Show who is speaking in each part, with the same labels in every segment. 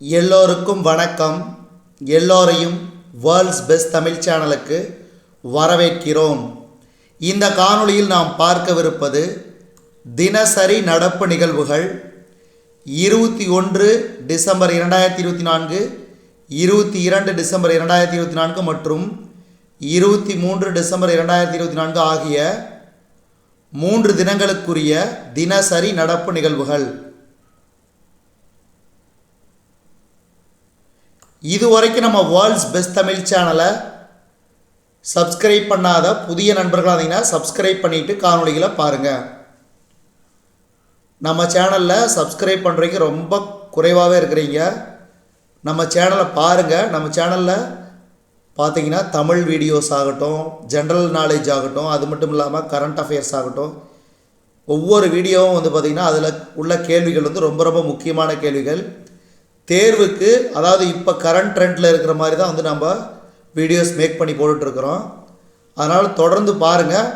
Speaker 1: எல்லோருக்கும் வணக்கம். எல்லோரையும் வேர்ல்ட்ஸ் பெஸ்ட் தமிழ் சேனலுக்கு வரவேற்கிறோம். இந்த காணொளியில் நாம் பார்க்கவிருப்பது தினசரி நடப்பு நிகழ்வுகள் 21 டிசம்பர் 2024, 22 டிசம்பர் 2024 மற்றும் 23 டிசம்பர் 2024 ஆகிய 3 தினங்களுக்குரிய தினசரி நடப்பு நிகழ்வுகள். இதுவரைக்கும் நம்ம வேர்ல்ட்ஸ் பெஸ்ட் தமிழ் சேனலை சப்ஸ்கிரைப் பண்ணாத புதிய நண்பர்களாக இருந்தீங்கன்னா சப்ஸ்கிரைப் பண்ணிவிட்டு காணொளிகளை பாருங்கள். நம்ம சேனலில் சப்ஸ்கிரைப் பண்ணுறீங்க ரொம்ப குறைவாகவே இருக்கிறீங்க. நம்ம சேனலை பாருங்கள். நம்ம சேனலில் பார்த்தீங்கன்னா தமிழ் வீடியோஸ் ஆகட்டும், ஜென்ரல் நாலேஜ் ஆகட்டும், அது மட்டும் இல்லாமல் கரண்ட் அஃபேர்ஸ் ஆகட்டும், ஒவ்வொரு வீடியோவும் பார்த்திங்கன்னா அதில் உள்ள கேள்விகள் ரொம்ப ரொம்ப முக்கியமான கேள்விகள். தேர்வுக்கு அதாவது இப்போ கரண்ட் ட்ரெண்டில் இருக்கிற மாதிரி தான் நம்ம வீடியோஸ் மேக் பண்ணி போட்டுட்ருக்குறோம். அதனால் தொடர்ந்து பாருங்கள்,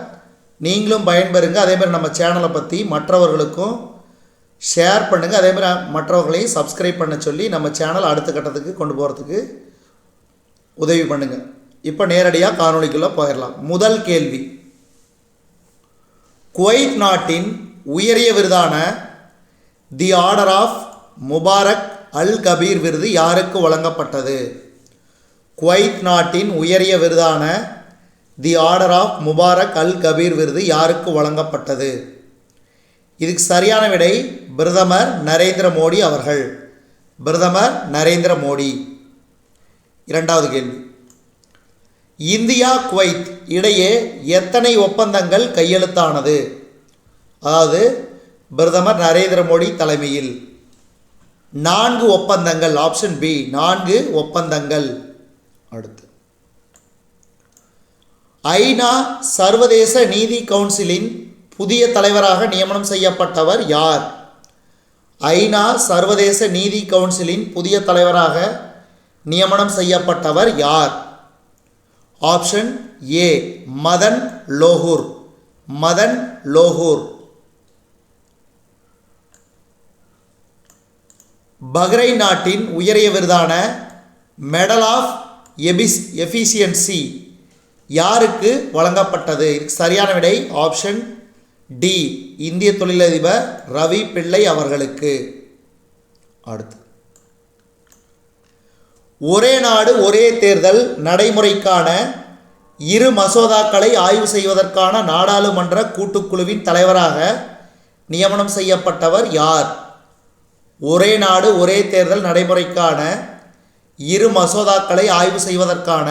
Speaker 1: நீங்களும் பயன்பெறுங்க. அதேமாதிரி நம்ம சேனலை பற்றி மற்றவர்களுக்கும் ஷேர் பண்ணுங்கள். அதேமாதிரி மற்றவர்களையும் சப்ஸ்கிரைப் பண்ண சொல்லி நம்ம சேனல் அடுத்த கட்டத்துக்கு கொண்டு போகிறதுக்கு உதவி பண்ணுங்கள். இப்போ நேரடியாக காணொளிக்குள்ளே போயிடலாம். முதல் கேள்வி, குவைத் நாட்டின் உயரிய விருதான தி ஆர்டர் ஆஃப் முபாரக் அல் கபீர் விருது யாருக்கு வழங்கப்பட்டது? குவைத் நாட்டின் உயரிய விருதான தி ஆர்டர் ஆஃப் முபாரக் அல் கபீர் விருது யாருக்கு வழங்கப்பட்டது? இதுக்கு சரியான விடை பிரதமர் நரேந்திர மோடி அவர்கள். பிரதமர் நரேந்திர மோடி. இரண்டாவது கேள்வி, இந்தியா குவைத் இடையே எத்தனை ஒப்பந்தங்கள் கையெழுத்தானது? அதாவது பிரதமர் நரேந்திர மோடி தலைமையில் 4 ஒப்பந்தங்கள். ஆப்ஷன் பி 4 ஒப்பந்தங்கள். அடுத்து, ஐநா சர்வதேச நீதி கவுன்சிலின் புதிய தலைவராக நியமனம் செய்யப்பட்டவர் யார்? ஐநா சர்வதேச நீதி கவுன்சிலின் புதிய தலைவராக நியமனம் செய்யப்பட்டவர் யார்? Option A Madan Lokur. Madan Lokur. Bahrain நாட்டின் உயரிய விருதான மெடல் ஆஃப் எஃபிஷியன்சி யாருக்கு வழங்கப்பட்டது? இதுக்கு சரியான விடை ஆப்ஷன் டி இந்திய தொழிலதிபர் ரவி பிள்ளை அவர்களுக்கு. அடுத்து, ஒரே நாடு ஒரே தேர்தல் நடைமுறைக்கான 2 மசோதாக்களை ஆய்வு செய்வதற்கான நாடாளுமன்ற கூட்டுக்குழுவின் தலைவராக நியமனம் செய்யப்பட்டவர் யார்? ஒரே நாடு ஒரே தேர்தல் நடைமுறைக்கான 2 மசோதாக்களை ஆய்வு செய்வதற்கான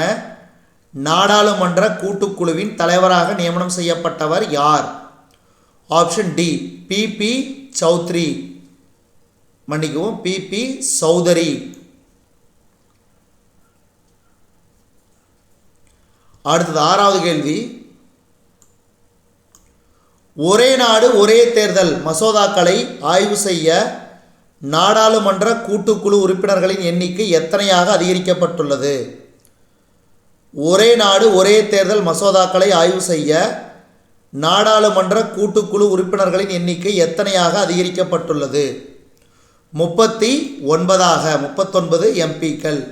Speaker 1: நாடாளுமன்ற கூட்டுக்குழுவின் தலைவராக நியமனம் செய்யப்பட்டவர் யார்? Option D P P Chaudhary. மன்னிக்கவும், பிபி சௌதரி. அடுத்தது ஆறாவது கேள்வி, ஒரே நாடு ஒரே தேர்தல் மசோதாக்களை ஆய்வு செய்ய நாடாளுமன்ற கூட்டுக்குழு உறுப்பினர்களின் எண்ணிக்கை எத்தனையாக அதிகரிக்கப்பட்டுள்ளது? ஒரே நாடு ஒரே தேர்தல் மசோதாக்களை ஆய்வு செய்ய நாடாளுமன்ற கூட்டுக்குழு உறுப்பினர்களின் எண்ணிக்கை எத்தனையாக அதிகரிக்கப்பட்டுள்ளது? 39 எம்பிக்கள்.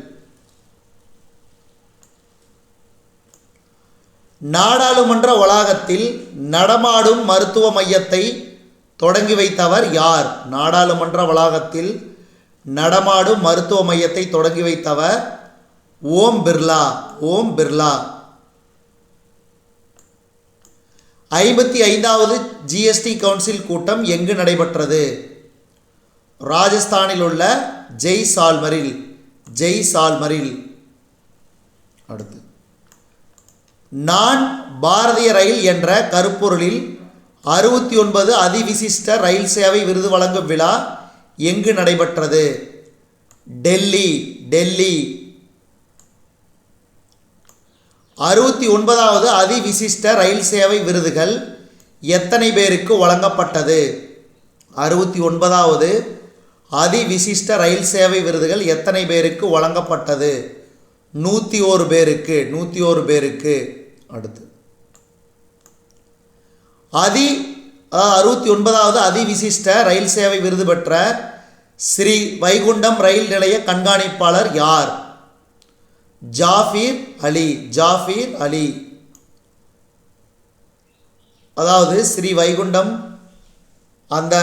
Speaker 1: நாடாளுமன்ற வளாகத்தில் நடமாடும் மருத்துவ மையத்தை தொடங்கி வைத்தவர் யார்? நாடாளுமன்ற வளாகத்தில் நடமாடும் மருத்துவ மையத்தை தொடங்கி வைத்தவர் ஓம் பிர்லா. ஓம் பிர்லா. 55வது ஜிஎஸ்டி கவுன்சில் கூட்டம் எங்கு நடைபெற்றது? ராஜஸ்தானில் உள்ள ஜெய்சால்மரில். ஜெய்சால்மரில். அடுத்து, நான் பாரதிய ரயில் என்ற கருப்பொருளில் 69 அதிவிசிஷ்ட ரயில் சேவை விருது வழங்கும் விழா எங்கு நடைபெற்றது? டெல்லி. டெல்லி. 69வது அதிவிசிஷ்ட ரயில் சேவை விருதுகள் எத்தனை பேருக்கு வழங்கப்பட்டது? 69வது அதிவிசிஷ்ட ரயில் சேவை விருதுகள் எத்தனை பேருக்கு வழங்கப்பட்டது? 101 பேருக்கு. 101 பேருக்கு. அடுத்து, 69வது அதிவிசிஷ்ட ரயில் சேவை விருது பெற்ற ஸ்ரீ வைகுண்டம் ரயில் நிலைய கண்காணிப்பாளர் யார்? ஜாஃபீர் அலி. ஜாஃபீர் அலி. அதாவது ஸ்ரீ வைகுண்டம் அந்த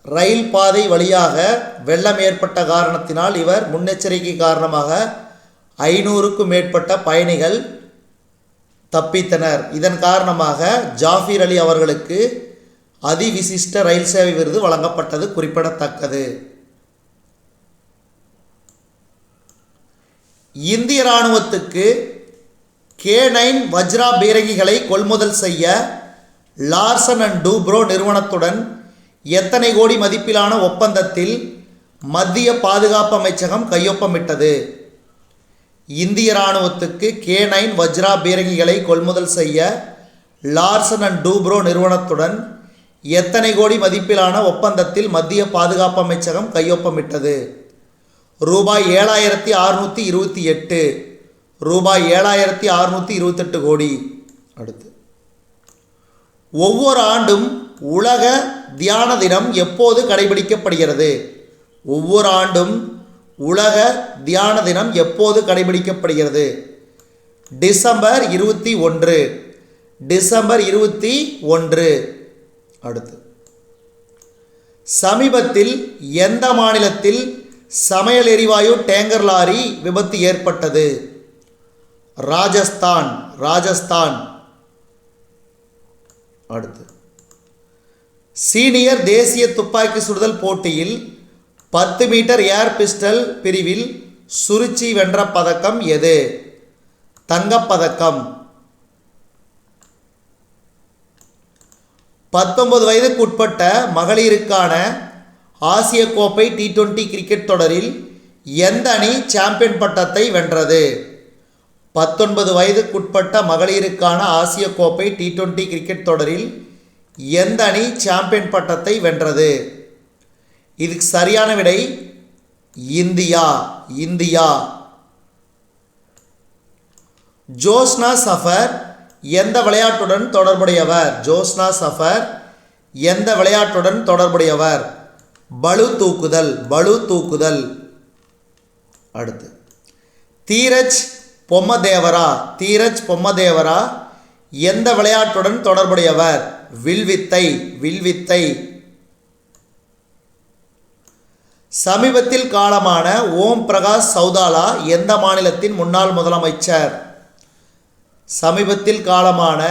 Speaker 1: ரயில் பாதை வழியாக வெள்ளம் ஏற்பட்ட காரணத்தினால் இவர் முன்னெச்சரிக்கை காரணமாக 500க்கும் மேற்பட்ட பயணிகள் தப்பித்தனர். இதன் காரணமாக ஜாஃபீர் அலி அவர்களுக்கு அதிவிசிஷ்ட ரயில் சேவை விருது வழங்கப்பட்டது குறிப்பிடத்தக்கது. இந்திய இராணுவத்துக்கு K9 வஜ்ரா பீரங்கிகளை கொள்முதல் செய்ய லார்சன் அண்ட் டூப்ரோ நிறுவனத்துடன் எத்தனை கோடி மதிப்பிலான ஒப்பந்தத்தில் மத்திய பாதுகாப்பு அமைச்சகம் கையொப்பமிட்டது? இந்திய இராணுவத்துக்கு K9 வஜ்ரா பீரங்கிகளை கொள்முதல் செய்ய லார்சன் அண்ட் டூப்ரோ நிறுவனத்துடன் எத்தனை கோடி மதிப்பிலான ஒப்பந்தத்தில் மத்திய பாதுகாப்பு அமைச்சகம் கையொப்பமிட்டது? ரூபாய் 7628. ரூபாய் 7628 கோடி. அடுத்து, ஒவ்வொரு ஆண்டும் உலக தியான தினம் எப்போது கடைபிடிக்கப்படுகிறது? ஒவ்வொரு ஆண்டும் உலக தியான தினம் எப்போது கடைபிடிக்கப்படுகிறது? டிசம்பர் 21. டிசம்பர் 21. அடுத்து, சமீபத்தில் எந்த மாநிலத்தில் சமையல் எரிவாயு டேங்கர் லாரி விபத்து ஏற்பட்டது? ராஜஸ்தான். ராஜஸ்தான். அடுத்து, சீனியர் தேசிய துப்பாக்கி சுடுதல் போட்டியில் 10 மீட்டர் ஏர் பிஸ்டல் பிரிவில் சுருச்சி வென்ற பதக்கம் எது? தங்கப்பதக்கம். 19 வயதுக்குட்பட்ட மகளிருக்கான ஆசிய கோப்பை T20 கிரிக்கெட் தொடரில் எந்த அணி சாம்பியன் பட்டத்தை வென்றது? 19 வயதுக்குட்பட்ட மகளிருக்கான ஆசிய கோப்பை T20 கிரிக்கெட் தொடரில் எந்த அணி சாம்பியன் பட்டத்தை வென்றது? இதுக்கு சரியான விடை இந்தியா. இந்தியா. ஜோஸ்னா சஃபர் எந்த விளையாட்டுடன் தொடர்புடையவர்? ஜோஸ்னா சஃபர் எந்த விளையாட்டுடன் தொடர்புடையவர்? பளு தூக்குதல். பளு தூக்குதல். அடுத்து, தீரஜ் பொம்மதேவரா. தீரஜ் பொம்மதேவரா எந்த விளையாட்டுடன் தொடர்புடையவர்? வில்வித்தை. வில்வித்தை. சமீபத்தில் காலமான ஓம் பிரகாஷ் சௌதாலா எந்த மாநிலத்தின் முன்னாள் முதலமைச்சர்? சமீபத்தில் காலமான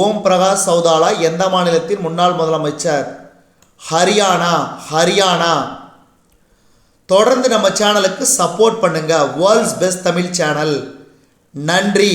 Speaker 1: ஓம் பிரகாஷ் சௌதாலா எந்த மாநிலத்தின் முன்னாள் முதலமைச்சர்? ஹரியானா. ஹரியானா. தொடர்ந்து நம்ம சேனலுக்கு சப்போர்ட் பண்ணுங்க. World's best Tamil channel. நன்றி.